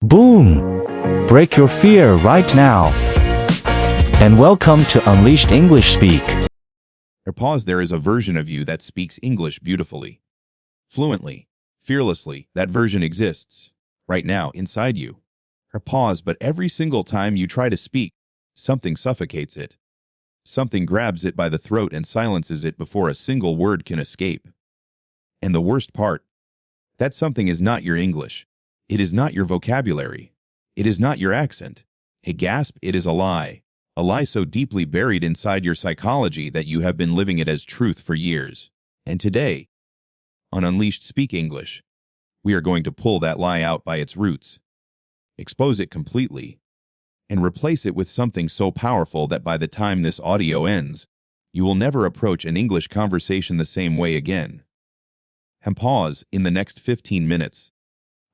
Boom! Break your fear right now. And welcome to Unleashed English Speak. There is a version of you that speaks English beautifully, fluently, fearlessly. That version exists right now inside you. But every single time you try to speak, something suffocates it. Something grabs it by the throat and silences it before a single word can escape. And the worst part, that something is not your English. It is not your vocabulary. It is not your accent. It is a lie. A lie so deeply buried inside your psychology that you have been living it as truth for years. And today, on Unleashed Speak English, we are going to pull that lie out by its roots, expose it completely, and replace it with something so powerful that by the time this audio ends, you will never approach an English conversation the same way again. In the next 15 minutes,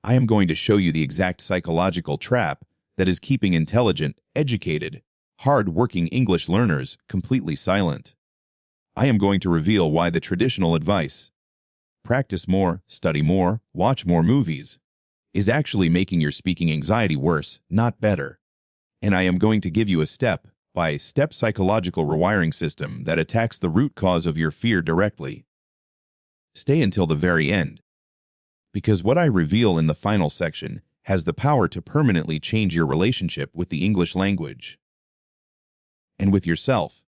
I am going to show you the exact psychological trap that is keeping intelligent, educated, hard-working English learners completely silent. I am going to reveal why the traditional advice, practice more, study more, watch more movies, is actually making your speaking anxiety worse, not better. And I am going to give you a step-by-step psychological rewiring system that attacks the root cause of your fear directly. Stay until the very end, because what I reveal in the final section has the power to permanently change your relationship with the English language and with yourself.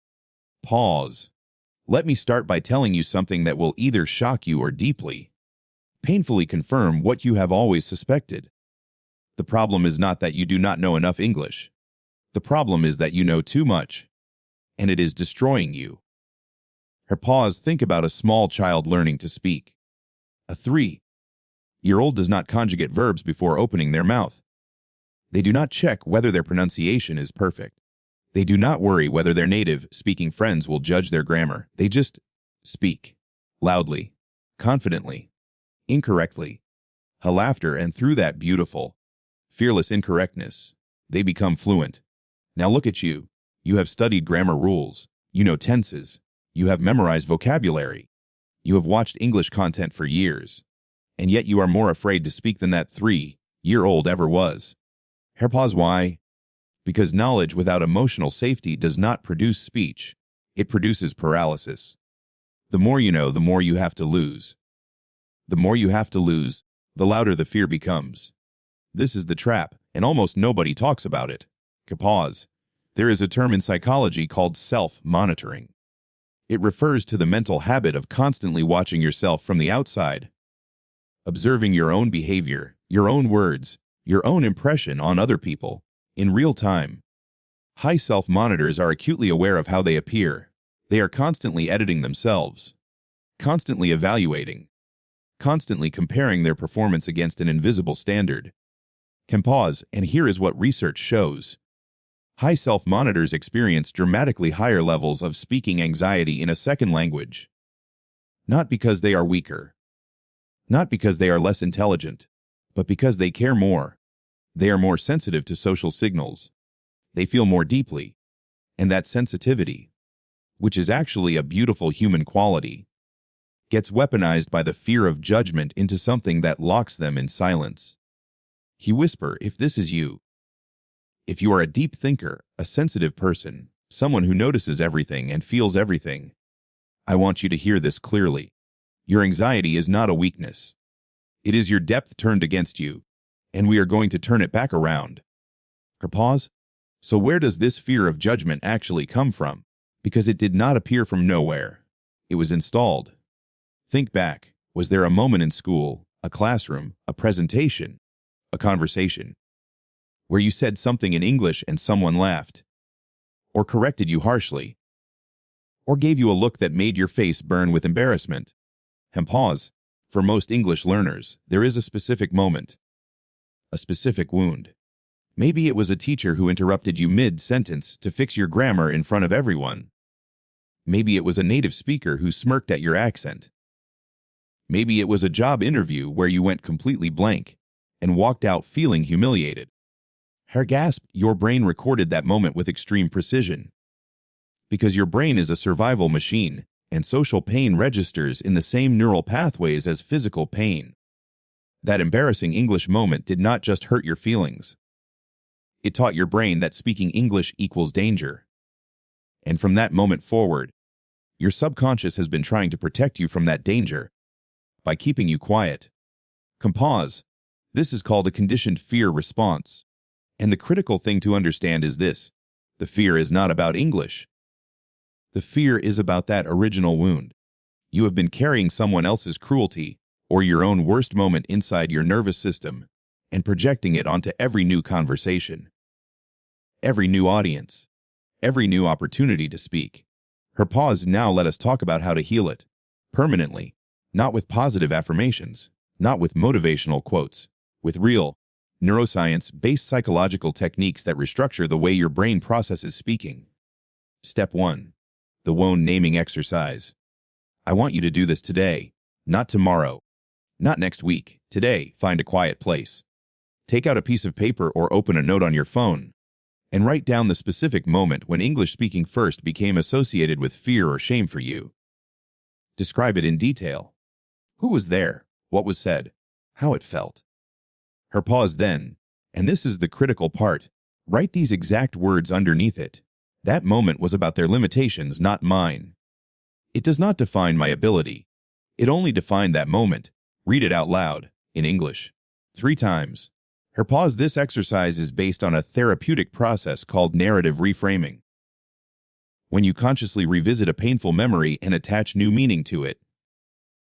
Let me start by telling you something that will either shock you or deeply, painfully confirm what you have always suspected. The problem is not that you do not know enough English. The problem is that you know too much, and it is destroying you. Think about a small child learning to speak. A 3-year-old does not conjugate verbs before opening their mouth. They do not check whether their pronunciation is perfect. They do not worry whether their native-speaking friends will judge their grammar. They just speak, loudly, confidently, incorrectly, laughter, and through that beautiful, fearless incorrectness, they become fluent. Now look at you. You have studied grammar rules. You know tenses. You have memorized vocabulary. You have watched English content for years. And yet you are more afraid to speak than that 3-year-old ever was. Why? Because knowledge without emotional safety does not produce speech. It produces paralysis. The more you know, the more you have to lose. The more you have to lose, the louder the fear becomes. This is the trap, and almost nobody talks about it. There is a term in psychology called self-monitoring. It refers to the mental habit of constantly watching yourself from the outside, observing your own behavior, your own words, your own impression on other people, in real time. High self-monitors are acutely aware of how they appear. They are constantly editing themselves, constantly evaluating, constantly comparing their performance against an invisible standard. And here is what research shows. High self-monitors experience dramatically higher levels of speaking anxiety in a second language. Not because they are weaker, not because they are less intelligent, but because they care more. They are more sensitive to social signals. They feel more deeply. And that sensitivity, which is actually a beautiful human quality, gets weaponized by the fear of judgment into something that locks them in silence. You whisper, if this is you. If you are a deep thinker, a sensitive person, someone who notices everything and feels everything, I want you to hear this clearly. Your anxiety is not a weakness. It is your depth turned against you, and we are going to turn it back around. So where does this fear of judgment actually come from? Because it did not appear from nowhere. It was installed. Think back. Was there a moment in school, a classroom, a presentation, a conversation, where you said something in English and someone laughed, or corrected you harshly, or gave you a look that made your face burn with embarrassment? For most English learners, there is a specific moment, a specific wound. Maybe it was a teacher who interrupted you mid-sentence to fix your grammar in front of everyone. Maybe it was a native speaker who smirked at your accent. Maybe it was a job interview where you went completely blank and walked out feeling humiliated. Your brain recorded that moment with extreme precision. Because your brain is a survival machine, and social pain registers in the same neural pathways as physical pain. That embarrassing English moment did not just hurt your feelings. It taught your brain that speaking English equals danger. And from that moment forward, your subconscious has been trying to protect you from that danger by keeping you quiet. Pause. This is called a conditioned fear response. And the critical thing to understand is this: the fear is not about English. The fear is about that original wound. You have been carrying someone else's cruelty or your own worst moment inside your nervous system and projecting it onto every new conversation, every new audience, every new opportunity to speak. Pause. Now let us talk about how to heal it permanently, not with positive affirmations, not with motivational quotes, with real, neuroscience-based psychological techniques that restructure the way your brain processes speaking. Step 1. The wound naming exercise. I want you to do this today, not tomorrow, not next week. Today, find a quiet place. Take out a piece of paper or open a note on your phone and write down the specific moment when English speaking first became associated with fear or shame for you. Describe it in detail. Who was there? What was said? How it felt? Pause then, and this is the critical part, write these exact words underneath it. That moment was about their limitations, not mine. It does not define my ability. It only defined that moment. Read it out loud, in English, 3 times. Pause. This exercise is based on a therapeutic process called narrative reframing. When you consciously revisit a painful memory and attach new meaning to it,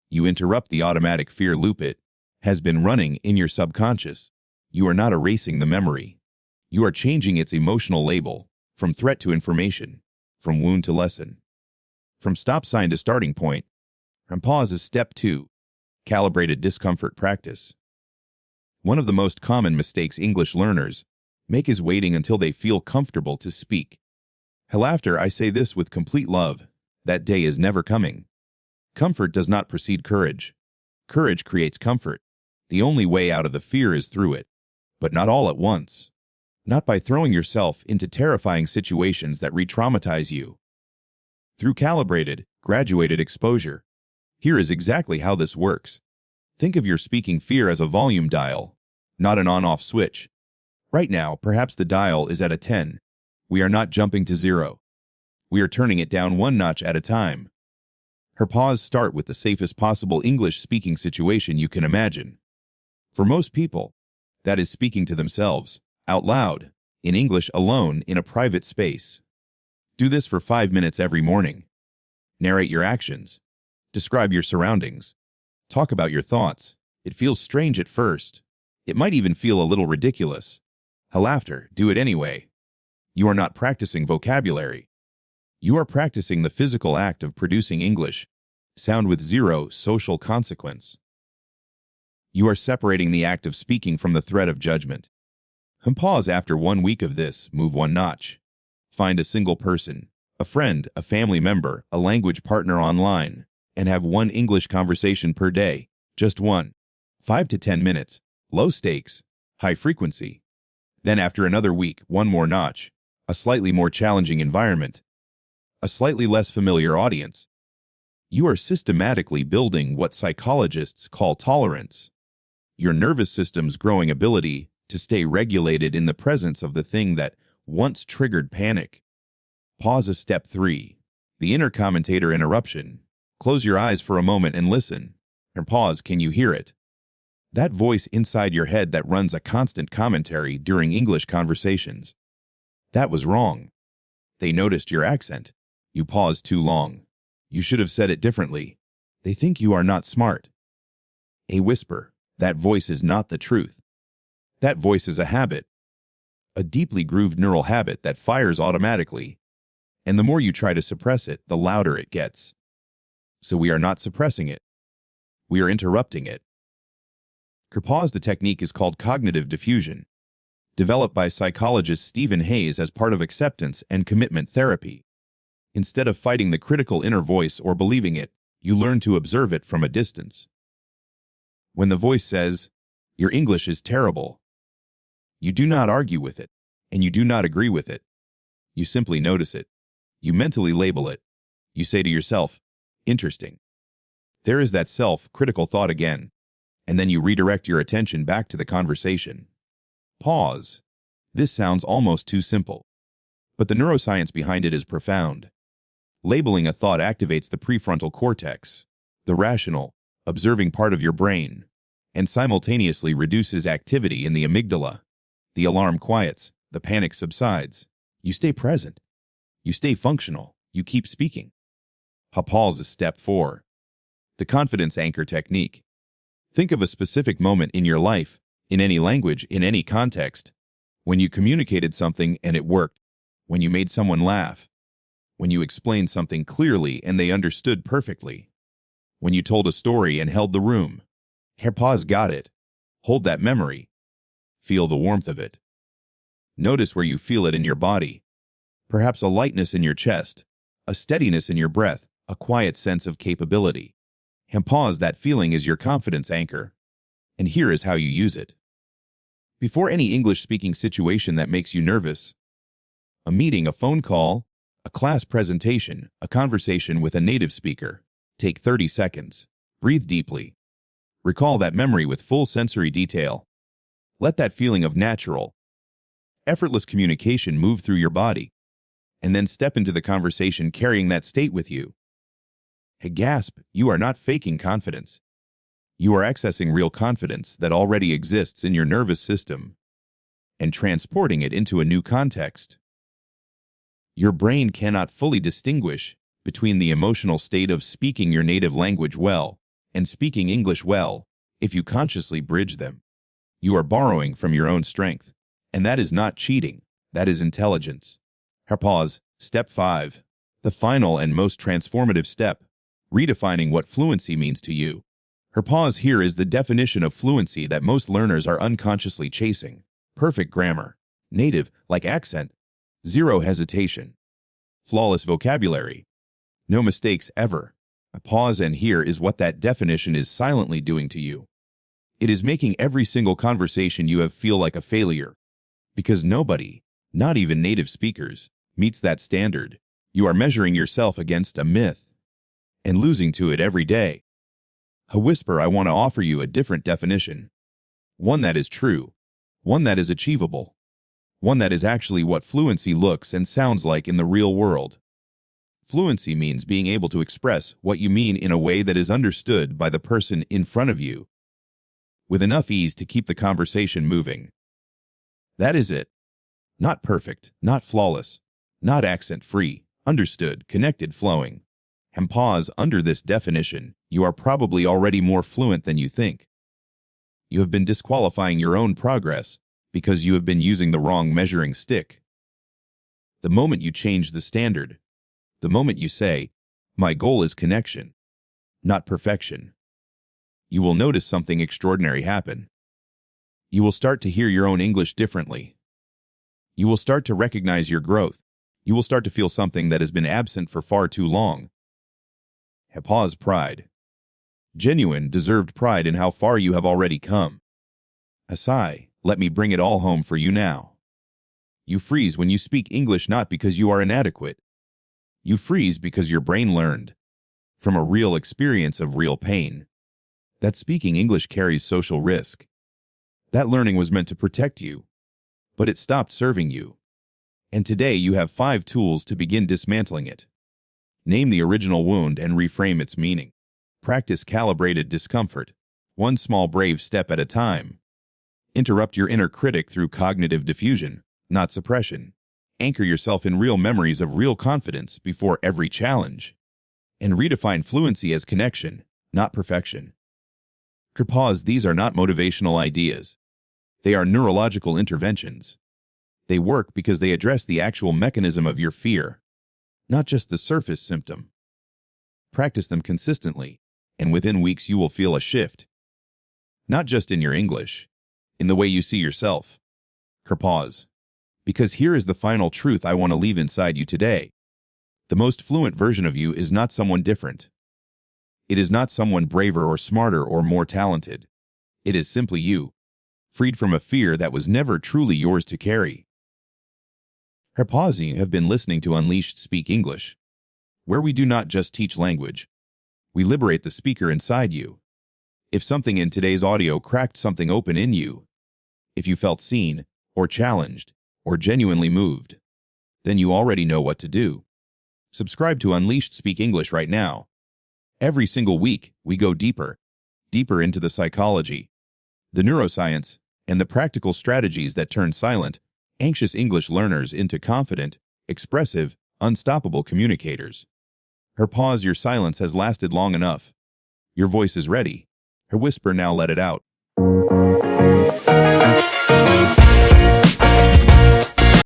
you interrupt the automatic fear loop it has been running in your subconscious. You are not erasing the memory. You are changing its emotional label from threat to information, from wound to lesson, from stop sign to starting point. Pause is step 2. Calibrated discomfort practice. One of the most common mistakes English learners make is waiting until they feel comfortable to speak. After I say this with complete love, that day is never coming. Comfort does not precede courage. Courage creates comfort. The only way out of the fear is through it, but not all at once. Not by throwing yourself into terrifying situations that re-traumatize you. Through calibrated, graduated exposure. Here is exactly how this works. Think of your speaking fear as a volume dial, not an on-off switch. Right now, perhaps the dial is at a 10. We are not jumping to 0. We are turning it down 1 notch at a time. Pause. Start with the safest possible English speaking situation you can imagine. For most people, that is speaking to themselves, out loud, in English alone in a private space. Do this for 5 minutes every morning. Narrate your actions. Describe your surroundings. Talk about your thoughts. It feels strange at first. It might even feel a little ridiculous. After, do it anyway. You are not practicing vocabulary. You are practicing the physical act of producing English, sound with 0 social consequence. You are separating the act of speaking from the threat of judgment. Pause. After 1 week of this, move 1 notch. Find a single person, a friend, a family member, a language partner online, and have 1 English conversation per day. Just 1. 5 to 10 minutes. Low stakes, high frequency. Then after another week, 1 more notch. A slightly more challenging environment. A slightly less familiar audience. You are systematically building what psychologists call tolerance. Your nervous system's growing ability to stay regulated in the presence of the thing that once triggered panic. Pause. Step 3. The inner commentator interruption. Close your eyes for a moment and listen. Pause. Can you hear it? That voice inside your head that runs a constant commentary during English conversations. That was wrong. They noticed your accent. You paused too long. You should have said it differently. They think you are not smart. A whisper. That voice is not the truth. That voice is a habit. A deeply grooved neural habit that fires automatically. And the more you try to suppress it, the louder it gets. So we are not suppressing it. We are interrupting it. Pause. The technique is called cognitive diffusion, developed by psychologist Stephen Hayes as part of acceptance and commitment therapy. Instead of fighting the critical inner voice or believing it, you learn to observe it from a distance. When the voice says, "Your English is terrible," you do not argue with it, and you do not agree with it. You simply notice it. You mentally label it. You say to yourself, "Interesting." There is that self-critical thought again. and then you redirect your attention back to the conversation. Pause. This sounds almost too simple, but the neuroscience behind it is profound. Labeling a thought activates the prefrontal cortex, the rational, observing part of your brain, and simultaneously reduces activity in the amygdala. The alarm quiets, the panic subsides. You stay present. You stay functional. You keep speaking. Pause is step 4. The confidence anchor technique. Think of a specific moment in your life, in any language, in any context, when you communicated something and it worked, when you made someone laugh, when you explained something clearly and they understood perfectly, when you told a story and held the room. Pause. Got it. Hold that memory. Feel the warmth of it. Notice where you feel it in your body. Perhaps a lightness in your chest, a steadiness in your breath, a quiet sense of capability. Pause. That feeling is your confidence anchor. And here is how you use it. Before any English-speaking situation that makes you nervous, a meeting, a phone call, a class presentation, a conversation with a native speaker, take 30 seconds. Breathe deeply. Recall that memory with full sensory detail. Let that feeling of natural, effortless communication move through your body, and then step into the conversation carrying that state with you. Gasp, you are not faking confidence. You are accessing real confidence that already exists in your nervous system and transporting it into a new context. Your brain cannot fully distinguish between the emotional state of speaking your native language well and speaking English well if you consciously bridge them. You are borrowing from your own strength, and that is not cheating, that is intelligence. Pause. Step 5. The final and most transformative step, redefining what fluency means to you. Pause. Here is the definition of fluency that most learners are unconsciously chasing. Perfect grammar, native, like accent, zero hesitation, flawless vocabulary, no mistakes ever. Pause. And here is what that definition is silently doing to you. It is making every single conversation you have feel like a failure, because nobody, not even native speakers, meets that standard. You are measuring yourself against a myth and losing to it every day. A whisper. I want to offer you a different definition. One that is true, one that is achievable, one that is actually what fluency looks and sounds like in the real world. Fluency means being able to express what you mean in a way that is understood by the person in front of you, with enough ease to keep the conversation moving. That is it. Not perfect, not flawless, not accent-free, understood, connected, flowing. Pause. Under this definition, you are probably already more fluent than you think. You have been disqualifying your own progress because you have been using the wrong measuring stick. The moment you change the standard, the moment you say, my goal is connection, not perfection, you will notice something extraordinary happen. You will start to hear your own English differently. You will start to recognize your growth. You will start to feel something that has been absent for far too long. Pause. Pride. Genuine, deserved pride in how far you have already come. A sigh. Let me bring it all home for you now. You freeze when you speak English, not because you are inadequate. You freeze because your brain learned, from a real experience of real pain, that speaking English carries social risk. That learning was meant to protect you, but it stopped serving you. And today you have 5 tools to begin dismantling it. Name the original wound and reframe its meaning. Practice calibrated discomfort, one small brave step at a time. Interrupt your inner critic through cognitive diffusion, not suppression. Anchor yourself in real memories of real confidence before every challenge. And redefine fluency as connection, not perfection. Pause. These are not motivational ideas. They are neurological interventions. They work because they address the actual mechanism of your fear, not just the surface symptom. Practice them consistently, and within weeks you will feel a shift. Not just in your English, in the way you see yourself. Pause. Because here is the final truth I want to leave inside you today. The most fluent version of you is not someone different. It is not someone braver or smarter or more talented. It is simply you, freed from a fear that was never truly yours to carry. Pause. You have been listening to Unleashed Speak English, where we do not just teach language, we liberate the speaker inside you. If something in today's audio cracked something open in you, if you felt seen, or challenged, or genuinely moved, then you already know what to do. Subscribe to Unleashed Speak English right now. Every single week, we go deeper into the psychology, the neuroscience, and the practical strategies that turn silent, anxious English learners into confident, expressive, unstoppable communicators. Her pause, your silence has lasted long enough. Your voice is ready. Her whisper, now let it out.